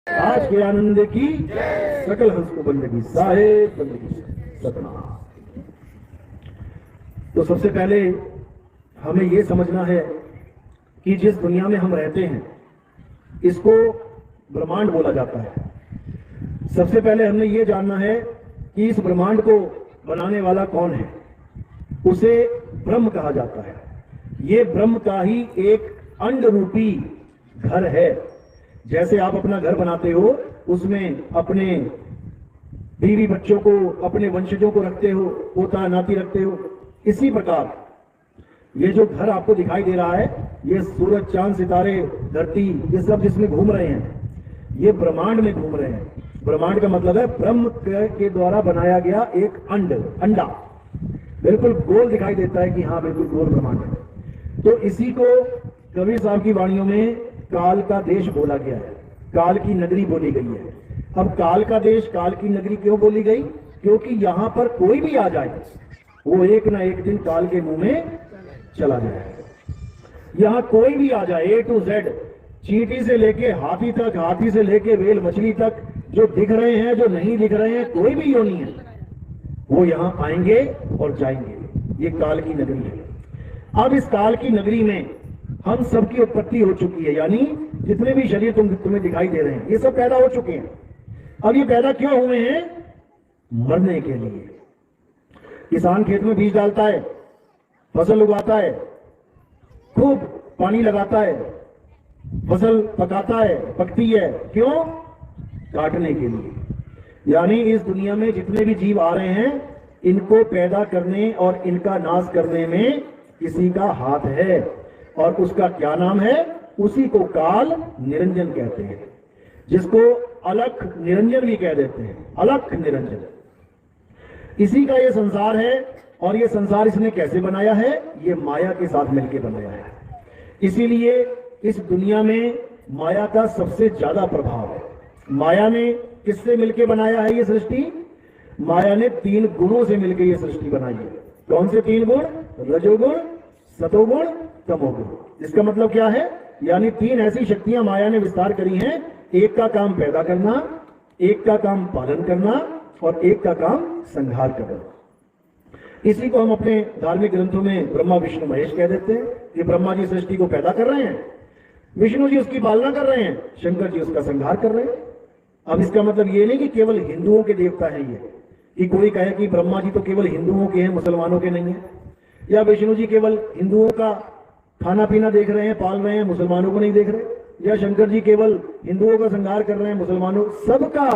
आज के आनंद की सकल हंस को बंदगी साहेब बंदगी सतना। तो सबसे पहले हमें यह समझना है कि जिस दुनिया में हम रहते हैं इसको ब्रह्मांड बोला जाता है। सबसे पहले हमने ये जानना है कि इस ब्रह्मांड को बनाने वाला कौन है। उसे ब्रह्म कहा जाता है। ये ब्रह्म का ही एक अंड रूपी घर है। जैसे आप अपना घर बनाते हो, उसमें अपने बीवी बच्चों को, अपने वंशजों को रखते हो, पोता नाती रखते हो। इसी प्रकार ये जो घर आपको दिखाई दे रहा है, ये सूरज चांद सितारे धरती, ये सब जिसमें घूम रहे हैं, ये ब्रह्मांड में घूम रहे हैं। ब्रह्मांड का मतलब है ब्रह्म के द्वारा बनाया गया एक अंडा। बिल्कुल गोल दिखाई देता है कि हाँ बिल्कुल गोल ब्रह्मांड है। तो इसी को कबीर साहब की वाणियों में काल का देश बोला गया है, काल की नगरी बोली गई है। अब काल का देश, काल की नगरी क्यों बोली गई? क्योंकि यहां पर कोई भी आ जाए वो एक ना एक दिन काल के मुंह में चला जाए। यहां कोई भी आ जाए, A to Z, चींटी से लेके हाथी तक, हाथी से लेके वेल मछली तक, जो दिख रहे हैं जो नहीं दिख रहे हैं, कोई भी योनि है, वो यहां आएंगे और जाएंगे। ये काल की नगरी है। अब इस काल की नगरी में हम सबकी उत्पत्ति हो चुकी है, यानी जितने भी शरीर तुम्हें दिखाई दे रहे हैं ये सब पैदा हो चुके हैं। अब ये पैदा क्यों हुए हैं? मरने के लिए। किसान खेत में बीज डालता है, फसल उगाता है, खूब पानी लगाता है, फसल पकाता है, पकती है, क्यों? काटने के लिए। यानी इस दुनिया में जितने भी जीव आ रहे हैं, इनको पैदा करने और इनका नाश करने में किसी का हाथ है। और उसका क्या नाम है? उसी को काल निरंजन कहते हैं, जिसको अलख निरंजन भी कह देते हैं। अलख निरंजन, इसी का ये संसार है। और ये संसार इसने कैसे बनाया है? ये माया के साथ मिलकर बनाया है। इसीलिए इस दुनिया में माया का सबसे ज्यादा प्रभाव है। माया ने किससे मिलकर बनाया है ये सृष्टि? माया ने 3 गुणों से मिलकर ये सृष्टि बनाई है। कौन से 3 गुण? रजोगुण, सतोगुण, तमोगुण। इसका मतलब क्या है? यानी 3 ऐसी शक्तियां माया ने विस्तार करी हैं। एक का काम पैदा करना, एक का काम पालन करना और एक का काम संहार करना। इसी को हम अपने धार्मिक ग्रंथों में ब्रह्मा विष्णु महेश कह देते हैं कि ब्रह्मा जी सृष्टि को पैदा कर रहे हैं, विष्णु जी उसकी पालना कर रहे हैं, शंकर जी उसका संहार कर रहे हैं। अब इसका मतलब ये नहीं कि केवल हिंदुओं के देवता हैं ये, कि कोई कहे कि ब्रह्मा जी तो केवल हिंदुओं के हैं, मुसलमानों के नहीं है, या विष्णु जी केवल हिंदुओं का खाना पीना देख रहे हैं, पाल रहे हैं, मुसलमानों को नहीं देख रहे, या शंकर जी केवल हिंदुओं का संहार कर रहे हैं, मुसलमानों। सबका,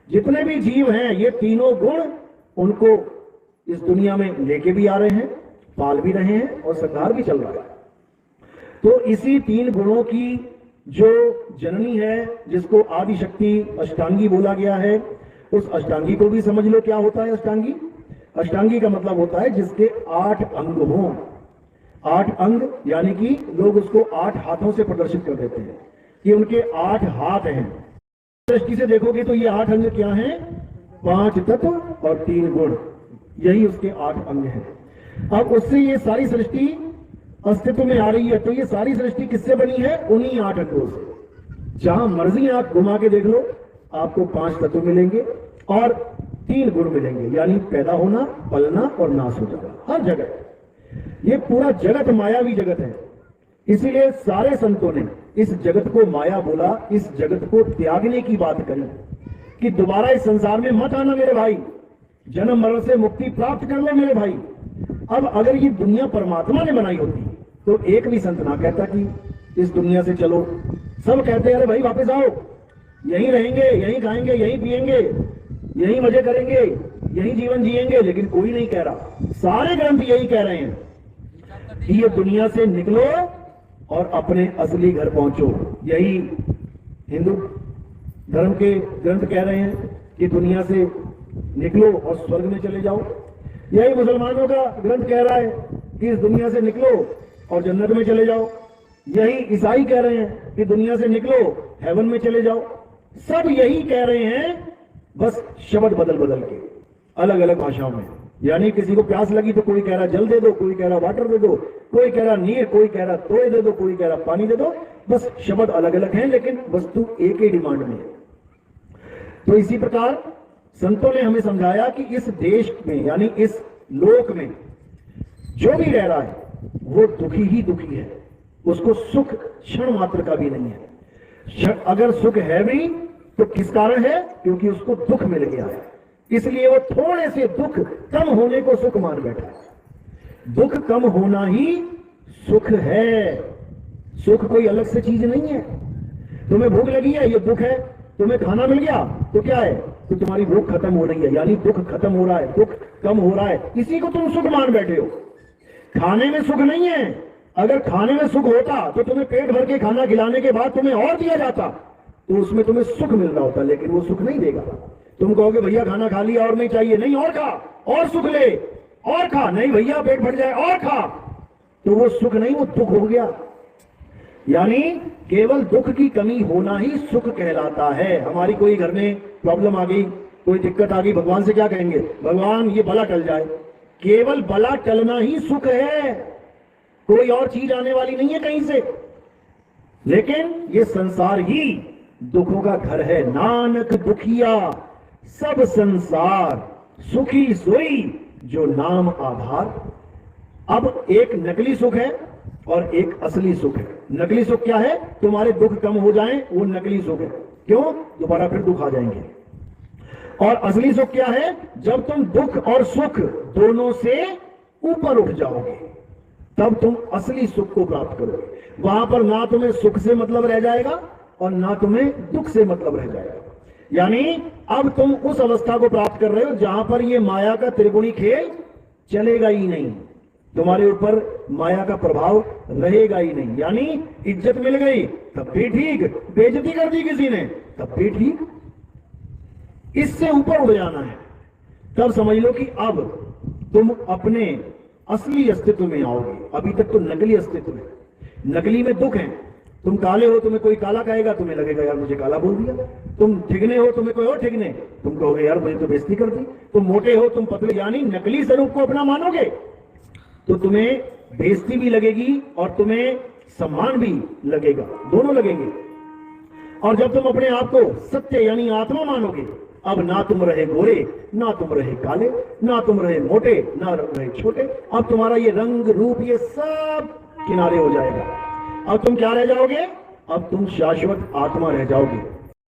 जितने भी जीव हैं, ये तीनों गुण उनको इस दुनिया में लेके भी आ रहे हैं, पाल भी रहे हैं और संहार भी चल रहा है। तो इसी 3 गुणों की जो जननी है, जिसको आदि शक्ति अष्टांगी बोला गया है, उस अष्टांगी को भी समझ लो क्या होता है अष्टांगी। अष्टांगी का मतलब होता है जिसके 8 अंग हों। 8 अंग, यानी कि लोग उसको 8 हाथों से प्रदर्शित कर देते हैं कि उनके 8 हाथ हैं। दृष्टि से देखोगे तो ये 8 अंग क्या हैं? 5 तत्व और 3 गुण, यही उसके 8 अंग हैं। अब उससे ये सारी सृष्टि अस्तित्व में आ रही है। तो ये सारी सृष्टि किससे बनी है? उन्हीं 8 अंगों से। जहां मर्जी आप घुमा के देख लो, आपको 5 तत्व मिलेंगे और 3 गुण मिलेंगे, यानी पैदा होना, पलना और नाश हो जाना। हर जगह ये पूरा जगत मायावी जगत है। इसीलिए सारे संतों ने इस जगत को माया बोला, इस जगत को त्यागने की बात करी कि दोबारा इस संसार में मत आना मेरे भाई, जन्म मरण से मुक्ति प्राप्त कर लो मेरे भाई। अब अगर ये दुनिया परमात्मा ने बनाई होती तो एक भी संत ना कहता कि इस दुनिया से चलो। सब कहते हैं अरे भाई वापस आओ, यहीं रहेंगे, यहीं खाएंगे, यहीं पिएंगे, यहीं मजे करेंगे, यहीं जीवन जिएंगे। लेकिन कोई नहीं कह रहा। सारे ग्रंथ यही कह रहे हैं कि ये दुनिया से निकलो और अपने असली घर पहुंचो। यही हिंदू धर्म के ग्रंथ कह रहे हैं कि दुनिया से निकलो और स्वर्ग में चले जाओ। यही मुसलमानों का ग्रंथ कह रहा है कि इस दुनिया से निकलो और जन्नत में चले जाओ। यही ईसाई कह रहे हैं कि दुनिया से निकलो, हेवन में चले जाओ। सब यही कह रहे हैं, बस शब्द बदल बदल के, अलग अलग भाषाओं में। यानी किसी को प्यास लगी तो कोई कह रहा जल दे दो, कोई कह रहा वाटर दे दो, कोई कह रहा नीर, कोई कह रहा तोय दे दो, कोई कह रहा पानी दे दो। बस शब्द अलग अलग हैं लेकिन वस्तु एक ही डिमांड में है। तो इसी प्रकार संतों ने हमें समझाया कि इस देश में यानी इस लोक में जो भी रह रहा है वो दुखी ही दुखी है, उसको सुख क्षण मात्र का भी नहीं है। अगर सुख है भी तो किस कारण है? क्योंकि उसको दुख मिल गया है, इसलिए वो थोड़े से दुख कम होने को सुख मान बैठा है। दुख कम होना ही सुख है, सुख कोई अलग से चीज नहीं है। तुम्हें भूख लगी है, ये दुख है। तुम्हें खाना मिल गया तो क्या है? तो तुम्हारी भूख खत्म हो रही है, यानी दुख खत्म हो रहा है, दुख कम हो रहा है, इसी को तुम सुख मान बैठे हो। खाने में सुख नहीं है। अगर खाने में सुख होता तो तुम्हें पेट भर के खाना खिलाने के बाद तुम्हें और दिया जाता तो उसमें तुम्हें सुख मिल रहा होता, लेकिन वो सुख नहीं देगा। तुम कहोगे भैया खाना खा लिया और नहीं चाहिए, नहीं और खा, और सुख ले, और खा, नहीं भैया पेट भर जाए और खा, तो वो सुख नहीं, वो दुख हो गया। यानी केवल दुख की कमी होना ही सुख कहलाता है। हमारी कोई घर में प्रॉब्लम आ गई, कोई दिक्कत आ गई, भगवान से क्या कहेंगे? भगवान ये बला टल जाए। केवल बला टलना ही सुख है, कोई और चीज आने वाली नहीं है कहीं से। लेकिन ये संसार ही दुखों का घर है। नानक दुखिया सब संसार, सुखी सोई जो नाम आधार। अब एक नकली सुख है और एक असली सुख है। नकली सुख क्या है? तुम्हारे दुख कम हो जाएं, वो नकली सुख है। क्यों? दोबारा फिर दुख आ जाएंगे। और असली सुख क्या है? जब तुम दुख और सुख दोनों से ऊपर उठ जाओगे तब तुम असली सुख को प्राप्त करोगे। वहां पर ना तुम्हें सुख से मतलब रह जाएगा और ना तुम्हें दुख से मतलब रह जाएगा। यानी अब तुम उस अवस्था को प्राप्त कर रहे हो जहां पर ये माया का त्रिगुणी खेल चलेगा ही नहीं, तुम्हारे ऊपर माया का प्रभाव रहेगा ही नहीं। यानी इज्जत मिल गई तब भी ठीक, बेइज्जती कर दी किसी ने तब भी ठीक। इससे ऊपर उड़ जाना है, तब समझ लो कि अब तुम अपने असली अस्तित्व में आओगे। अभी तक तो नकली अस्तित्व है। नकली में दुख है। तुम काले हो, तुम्हें कोई काला कहेगा, तुम्हें लगेगा यार मुझे काला बोल दिया। तुम ठिगने हो, तुम्हें कोई और ठिगने, तुम कहोगे यार मुझे तो बेइज्जती कर दी। तुम मोटे हो, तुम पतले, यानी नकली स्वरूप को अपना मानोगे तो तुम्हें बेइज्जती भी लगेगी और तुम्हें सम्मान भी लगेगा, दोनों लगेंगे। और जब तुम अपने आप को सत्य यानी आत्मा मानोगे, अब ना तुम रहे गोरे, ना तुम रहे काले, ना तुम रहे मोटे, ना रहे छोटे। अब तुम्हारा ये रंग रूप ये सब किनारे हो जाएगा। अब तुम क्या रह जाओगे? अब तुम शाश्वत आत्मा रह जाओगे।